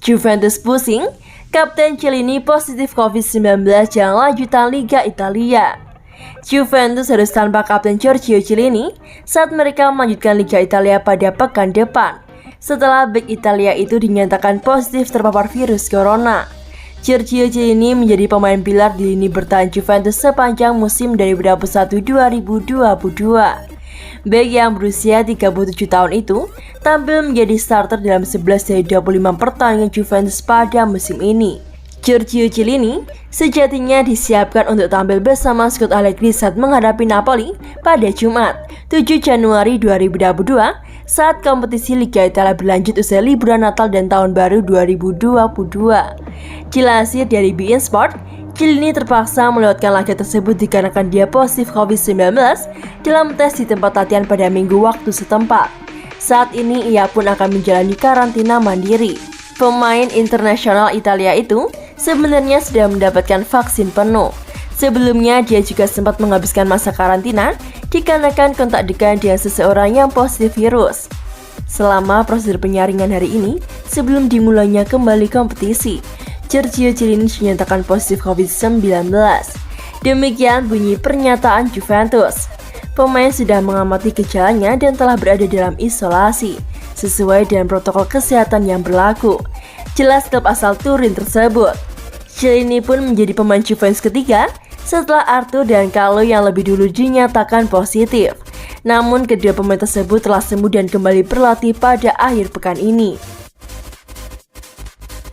Juventus pusing, Kapten Chiellini positif COVID-19 jelang lanjutan Liga Italia. Juventus harus tanpa Kapten Giorgio Chiellini saat mereka melanjutkan Liga Italia pada pekan depan, setelah bek Italia itu dinyatakan positif terpapar virus corona. Giorgio Chiellini menjadi pemain pilar di lini bertahan Juventus sepanjang musim 2021-2022. Bek yang berusia 37 tahun itu tampil menjadi starter dalam 11 dari 25 pertandingan Juventus pada musim ini. Giorgio Chiellini sejatinya disiapkan untuk tampil bersama skuad Allegri saat menghadapi Napoli pada Jumat, 7 Januari 2022 saat kompetisi Liga Italia berlanjut usai liburan Natal dan Tahun Baru 2022. Dilansir dari beIN Sport, Chiellini terpaksa melewatkan laga tersebut dikarenakan dia positif COVID-19 dalam tes di tempat latihan pada Minggu waktu setempat. Saat ini ia pun akan menjalani karantina mandiri. Pemain internasional Italia itu sebenarnya sudah mendapatkan vaksin penuh. Sebelumnya dia juga sempat menghabiskan masa karantina dikarenakan kontak dekat dengan seseorang yang positif virus. Selama prosedur penyaringan hari ini, sebelum dimulainya kembali kompetisi, Giorgio Chiellini dinyatakan positif COVID-19. Demikian bunyi pernyataan Juventus. Pemain sudah mengamati gejalanya dan telah berada dalam isolasi, sesuai dengan protokol kesehatan yang berlaku. Jelas klub asal Turin tersebut. Chiellini pun menjadi pemain Juventus ketiga setelah Arthur dan Carlo yang lebih dulu dinyatakan positif. Namun kedua pemain tersebut telah sembuh dan kembali berlatih pada akhir pekan ini.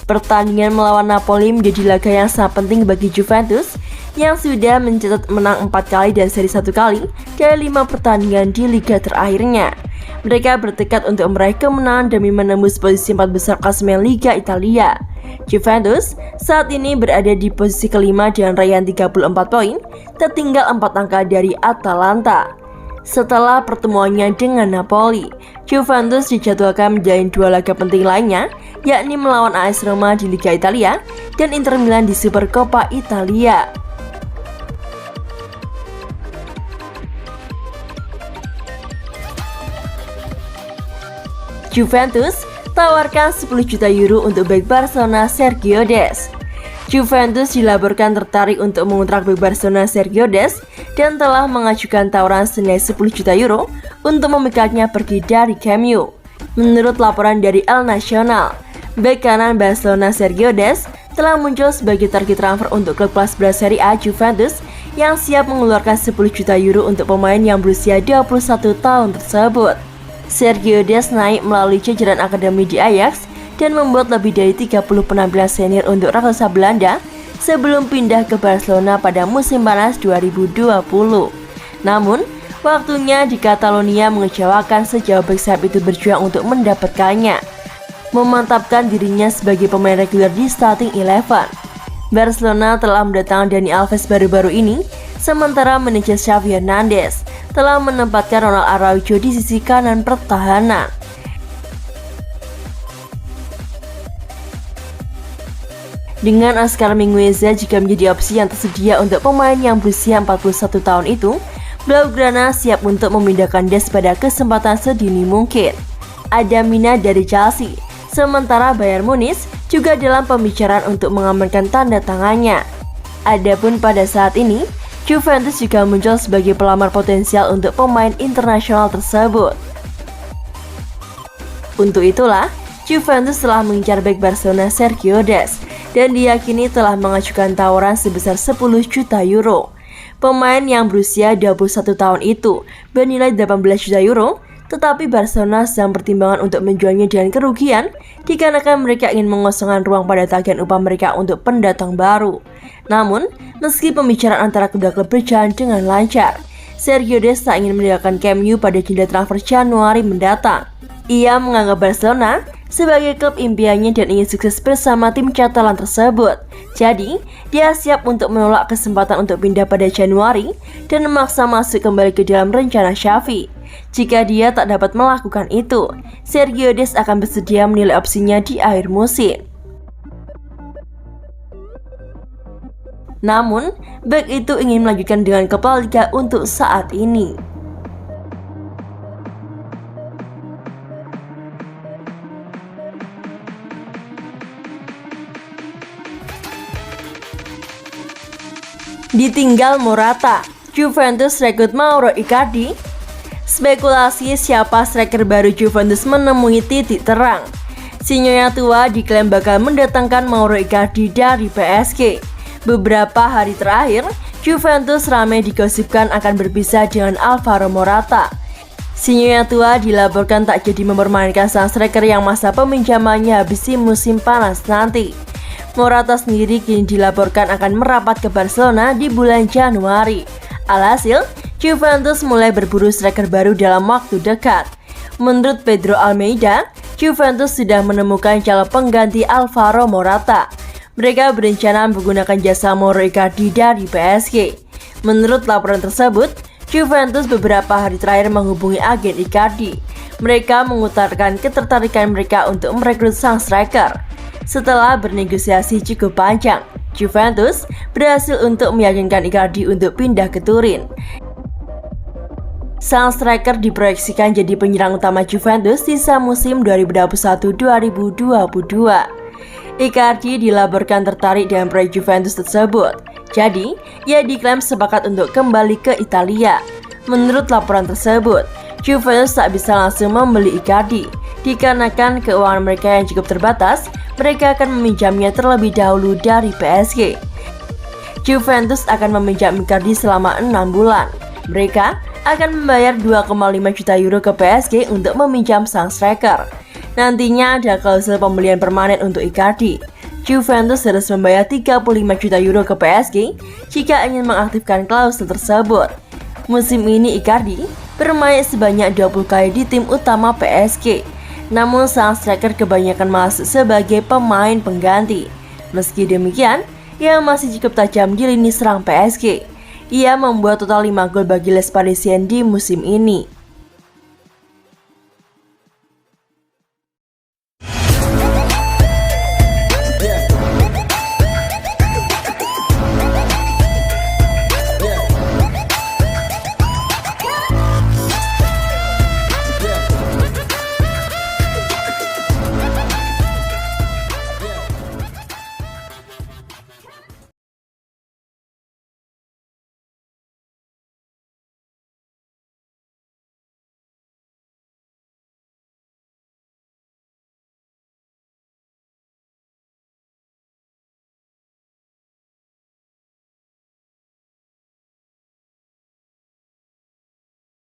Pertandingan melawan Napoli menjadi laga yang sangat penting bagi Juventus yang sudah mencatat menang 4 kali dan seri 1 kali dari 5 pertandingan di liga terakhirnya. Mereka bertekad untuk meraih kemenangan demi menembus posisi 4 besar klasemen Liga Italia. Juventus saat ini berada di posisi kelima dengan raihan 34 poin, tertinggal 4 angka dari Atalanta. Setelah pertemuannya dengan Napoli, Juventus dijadwalkan menjalani 2 laga penting lainnya, yakni melawan AS Roma di Liga Italia dan Inter Milan di Supercoppa Italia. Juventus tawarkan 10 juta euro untuk bek Barcelona Sergio Des. Juventus dilaporkan tertarik untuk mengontrak bek Barcelona Sergio Des dan telah mengajukan tawaran senilai 10 juta euro untuk memikatnya pergi dari Camp Nou. Menurut laporan dari El Nacional, bek kanan Barcelona Sergio Des telah muncul sebagai target transfer untuk klub kelas berat Serie A Juventus yang siap mengeluarkan 10 juta euro untuk pemain yang berusia 21 tahun tersebut. Sergio Des naik melalui jajaran akademi di Ajax dan membuat lebih dari 30 penampilan senior untuk raksasa Belanda sebelum pindah ke Barcelona pada musim panas 2020. Namun, waktunya di Catalonia mengecewakan sejauh bek sayap itu berjuang untuk mendapatkannya, memantapkan dirinya sebagai pemain reguler di starting 11. Barcelona telah mendatangkan Dani Alves baru-baru ini, sementara manajer Xavi Hernandez telah menempatkan Ronald Araujo di sisi kanan pertahanan. Dengan Oscar Mingueza juga menjadi opsi yang tersedia untuk pemain yang berusia 41 tahun itu, Blaugrana siap untuk memindahkan Des pada kesempatan sedini mungkin. Ada Mina dari Chelsea, sementara Bayern Munich juga dalam pembicaraan untuk mengamankan tanda tangannya. Adapun pada saat ini, Juventus juga muncul sebagai pelamar potensial untuk pemain internasional tersebut. Untuk itulah, Juventus telah mengincar bek Barcelona Sergio Des dan diyakini telah mengajukan tawaran sebesar 10 juta euro. Pemain yang berusia 21 tahun itu bernilai 18 juta euro, tetapi Barcelona sedang pertimbangan untuk menjualnya dengan kerugian dikarenakan mereka ingin mengosongkan ruang pada tagihan upah mereka untuk pendatang baru. Namun, meski pembicaraan antara kedua klub berjalan dengan lancar, Sergio Des tak ingin meninggalkan Camp Nou pada jendela transfer Januari mendatang. Ia menganggap Barcelona sebagai klub impiannya dan ingin sukses bersama tim Catalan tersebut. Jadi, dia siap untuk menolak kesempatan untuk pindah pada Januari dan memaksa masuk kembali ke dalam rencana Xavi. Jika dia tak dapat melakukan itu, Sergio Des akan bersedia menilai opsinya di akhir musim. Namun, bek itu ingin melanjutkan dengan klub La Liga untuk saat ini. Ditinggal Morata, Juventus rekrut Mauro Icardi. Spekulasi siapa striker baru Juventus menemui titik terang. Sinyonya tua diklaim bakal mendatangkan Mauro Icardi dari PSG. Beberapa hari terakhir, Juventus ramai digosipkan akan berpisah dengan Alvaro Morata. Sinyonya tua dilaporkan tak jadi mempermainkan sang striker yang masa peminjamannya habis musim panas nanti. Morata sendiri kini dilaporkan akan merapat ke Barcelona di bulan Januari. Alhasil, Juventus mulai berburu striker baru dalam waktu dekat. Menurut Pedro Almeida, Juventus sudah menemukan calon pengganti Alvaro Morata. Mereka berencana menggunakan jasa Mauro Icardi dari PSG. Menurut laporan tersebut, Juventus beberapa hari terakhir menghubungi agen Icardi. Mereka mengutarakan ketertarikan mereka untuk merekrut sang striker. Setelah bernegosiasi cukup panjang, Juventus berhasil untuk meyakinkan Icardi untuk pindah ke Turin. Sang striker diproyeksikan jadi penyerang utama Juventus sisa musim 2021-2022. Icardi dilaporkan tertarik dengan proyek Juventus tersebut. Jadi, ia diklaim sepakat untuk kembali ke Italia. Menurut laporan tersebut, Juventus tak bisa langsung membeli Icardi. Dikarenakan keuangan mereka yang cukup terbatas, mereka akan meminjamnya terlebih dahulu dari PSG. Juventus akan meminjam Icardi selama 6 bulan. Mereka akan membayar 2,5 juta euro ke PSG untuk meminjam sang striker. Nantinya ada klausul pembelian permanen untuk Icardi. Juventus harus membayar 35 juta euro ke PSG jika ingin mengaktifkan klausul tersebut. Musim ini Icardi bermain sebanyak 20 kali di tim utama PSG. Namun sang striker kebanyakan masuk sebagai pemain pengganti. Meski demikian, ia masih cukup tajam di lini serang PSG. Ia membuat total 5 gol bagi Les Parisiens di musim ini.